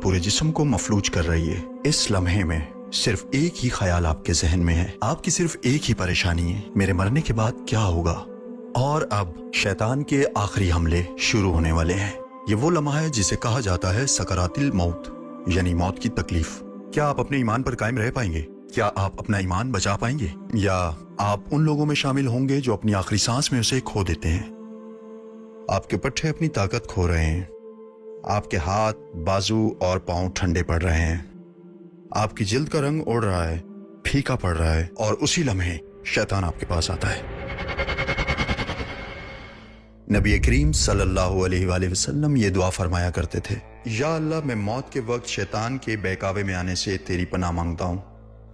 पूरे जिस्म को मफलूज कर रही है। इस लम्हे में सिर्फ एक ही ख्याल आपके जहन में है, आपकी सिर्फ एक ही परेशानी है, मेरे मरने के बाद क्या होगा। और अब शैतान के आखिरी हमले शुरू होने वाले हैं। ये वो लम्हा है जिसे कहा जाता है सकरातिल मौत, यानी मौत की तकलीफ। क्या आप अपने ईमान पर कायम रह पाएंगे? क्या आप अपना ईमान बचा पाएंगे, या आप उन लोगों में शामिल होंगे जो अपनी आखिरी सांस में उसे खो देते हैं? आपके पट्टे अपनी ताकत खो रहे हैं, आपके हाथ, बाजू और पांव ठंडे पड़ रहे हैं, आपकी जिल्द का रंग उड़ रहा है, फीका पड़ रहा है, और उसी लम्हे शैतान आपके पास आता है। नबी करीम सल्लल्लाहु अलैहि वसल्लम ये दुआ फरमाया करते थे, या अल्लाह, मैं मौत के वक्त शैतान के बहकावे में आने से तेरी पनाह मांगता हूँ।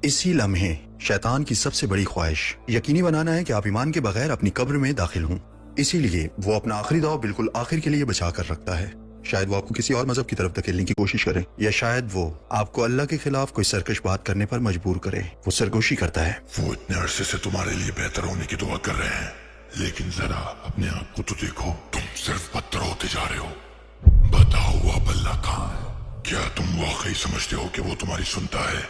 इसी लम्हे शैतान की सबसे बड़ी ख्वाहिश यकीनी बनाना है कि आप ईमान के बगैर अपनी कब्र में दाखिल हों। इसीलिए वो अपना आखिरी दौर बिल्कुल आखिर के लिए बचा कर रखता है। शायद वो आपको किसी और मजहब की तरफ धकेलने की कोशिश करे, या शायद वो आपको अल्लाह के खिलाफ कोई सरकश बात करने पर मजबूर करे। वो सरगोशी करता है। वो इतने अरसे से तुम्हारे लिए बेहतर होने की दुआ कर रहे हैं, लेकिन जरा अपने आप को तो देखो, तुम सिर्फ बदतर होते जा रहे हो। बताओ अब अल्लाह कहाँ है? क्या तुम वाकई समझते हो कि वो तुम्हारी सुनता है?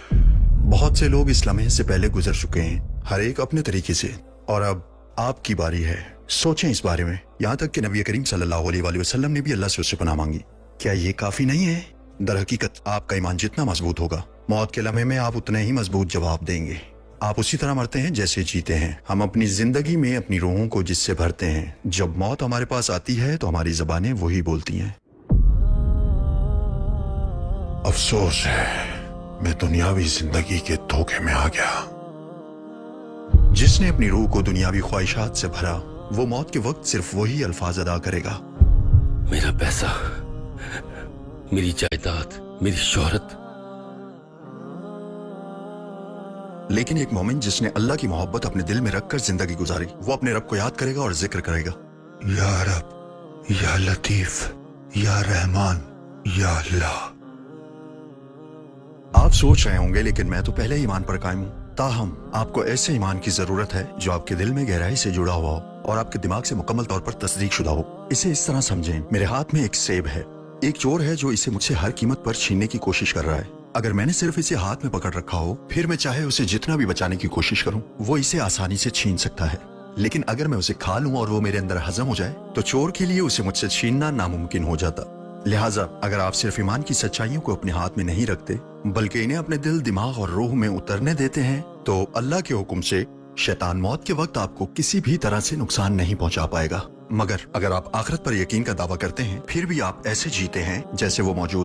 बहुत से लोग इस लम्हे से पहले गुजर चुके हैं, हर एक अपने तरीके से, और अब आपकी बारी है। सोचें इस बारे में। यहाँ तक कि नबी करीम सल्लल्लाहु अलैहि वसल्लम ने भी अल्लाह से उससे पनाह मांगी। क्या ये काफी नहीं है? दर हकीकत आपका ईमान जितना मजबूत होगा, मौत के लम्हे में आप उतने ही मजबूत जवाब देंगे। आप उसी तरह मरते हैं जैसे जीते हैं। हम अपनी जिंदगी में अपनी रूहों को जिससे भरते हैं, जब मौत हमारे पास आती है तो हमारी ज़बानें वही बोलती हैं। अफसोस है, मैं दुनियावी जिंदगी के धोखे में आ गया। जिसने अपनी रूह को दुनियावी ख्वाहिशात से भरा, वो मौत के वक्त सिर्फ वही अल्फाज अदा करेगा, मेरा पैसा, मेरी जायदाद, मेरी शोहरत। लेकिन एक मोमिन जिसने अल्लाह की मोहब्बत अपने दिल में रखकर जिंदगी गुजारी, वो अपने रब को याद करेगा और जिक्र करेगा, या रब, या लतीफ, या रहमान, या अल्लाह। आप सोच रहे होंगे, लेकिन मैं तो पहले ही ईमान पर कायम हूँ। ताहम आपको ऐसे ईमान की जरूरत है जो आपके दिल में गहराई से जुड़ा हुआ हो और आपके दिमाग से मुकम्मल तौर पर तस्दीक शुदा हो। इसे इस तरह समझें, मेरे हाथ में एक सेब है, एक चोर है जो इसे मुझसे हर कीमत पर छीनने की कोशिश कर रहा है। अगर मैंने सिर्फ इसे हाथ में पकड़ रखा हो, फिर मैं चाहे उसे जितना भी बचाने की कोशिश करूं, वो इसे आसानी से छीन सकता है। लेकिन अगर मैं उसे खा लूं और वो मेरे अंदर हजम हो जाए, तो चोर के लिए उसे मुझसे छीनना नामुमकिन हो जाता। लिहाजा अगर आप सिर्फ ईमान की सच्चाइयों को अपने हाथ में नहीं रखते, बल्कि इन्हें अपने दिल, दिमाग और रूह में उतरने देते हैं, तो अल्लाह के हुक्म से शैतान मौत के वक्त आपको किसी भी तरह से नुकसान नहीं पहुंचा पाएगा। मगर अगर आप आखिरत पर यकीन का दावा करते हैं, फिर भी आप ऐसे जीते हैं जैसे वो मौजूद